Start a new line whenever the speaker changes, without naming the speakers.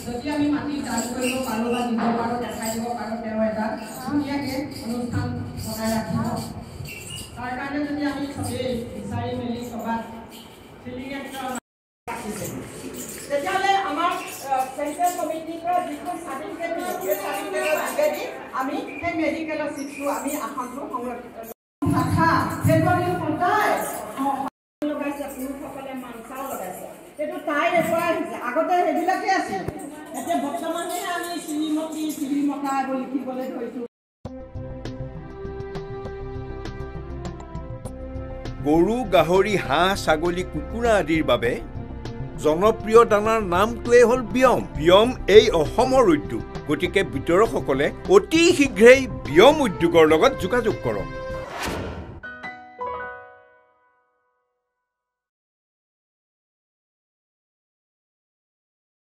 যদি আমি মাটি দান কৰিব পাৰোঁ বা দিব পাৰোঁ দেখাই দিব পাৰোঁ তেওঁ এটা ধুনীয়াকৈ অনুষ্ঠান বনাই ৰাখিব তাৰ কাৰণে যদি আমি চবেই বিচাৰি মেলি সভাত তেতিয়াহ'লে আমাৰ চেণ্ট্ৰেল কমিটিৰ পৰা যিখন চাৰ্টিফিকেট সেই চাৰ্টিফিকেটৰ যোগেদি আমি সেই মেডিকেলৰ চিটটো আমি আসনটো সংৰক্ষিত ভাষা সেইটো আমি সদায় লগাইছে পুৰুষসকলে মাংসাও লগাইছে সেইটো তাই দেখুৱাই আহিছে আগতে সেইবিলাকেই আছিল এতিয়া বৰ্তমানে আমি শ্ৰীমতী শ্ৰীমতা বুলি লিখিবলৈ ধৰিছোঁ
গৰু গাহৰি হাঁহ ছাগলী কুকুৰা আদিৰ বাবে জনপ্ৰিয় দানাৰ নামটোৱে হ'ল বিয়ম বিয়ম এই অসমৰ উদ্যোগ গতিকে বিতৰকসকলে অতি শীঘ্ৰেই বিয়ম উদ্যোগৰ লগত যোগাযোগ কৰক